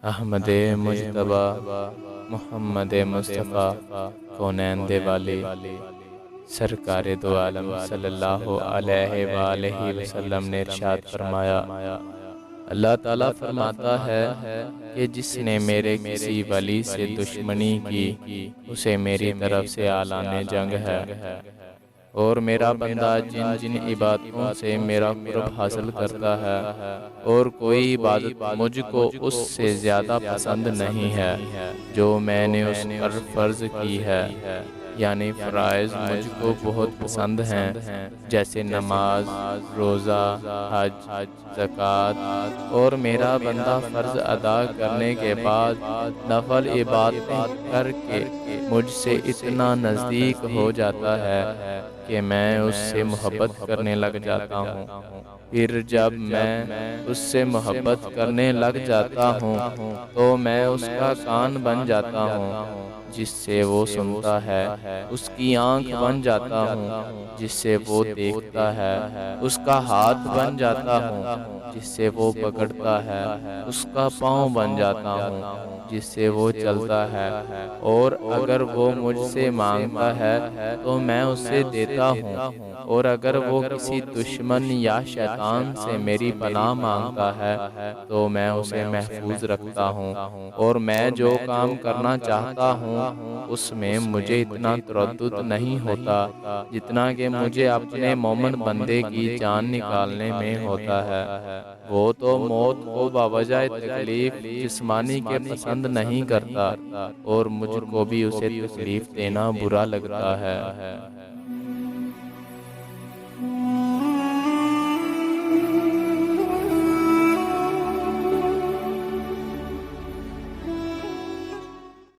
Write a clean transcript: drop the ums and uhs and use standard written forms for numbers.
احمد مجتبی محمد مصطفیٰ کونین دے والی سرکار دو عالم صلی اللہ علیہ وآلہ وسلم نے ارشاد فرمایا، اللہ تعالیٰ فرماتا ہے کہ جس نے میرے کسی ولی سے دشمنی کی اسے میری طرف سے اعلان جنگ ہے، اور میرا بندہ جن جن عبادتوں سے میرا قرب حاصل کرتا ہے اور کوئی عبادت مجھ کو اس سے زیادہ پسند نہیں ہے جو میں نے اس پر فرض کی ہے، یعنی فرائض مجھ کو بہت پسند ہیں، جیسے نماز، روزہ، حج، زکوٰۃ، اور میرا بندہ فرض ادا کرنے کے بعد نفل عبادتیں کر کے مجھ سے اتنا نزدیک ہو جاتا ہے کہ میں اس سے محبت کرنے لگ جاتا ہوں۔ پھر جب میں اس سے محبت کرنے لگ جاتا ہوں تو میں اس کا کان بن جاتا ہوں جس سے وہ سنتا ہے، اس کی آنکھ بن جاتا ہوں جس سے وہ دیکھتا ہے، اس کا ہاتھ بن جاتا ہوں جس سے وہ پکڑتا ہے، اس کا پاؤں بن جاتا ہوں جس سے وہ چلتا ہے، اور اگر وہ مجھ سے مانگتا ہے تو میں اسے دیتا ہوں، اور اگر وہ کسی دشمن یا شیطان سے میری پناہ مانگتا ہے تو میں اسے محفوظ رکھتا ہوں، اور میں جو کام کرنا چاہتا ہوں اس میں مجھے اتنا تردد نہیں ہوتا جتنا کہ مجھے اپنے مومن بندے کی جان نکالنے میں ہوتا ہے۔ وہ تو موت کو باوجہ تکلیف جسمانی کے پسند نہیں کرتا، اور مجھ کو بھی اسے تکلیف دینا برا لگتا ہے۔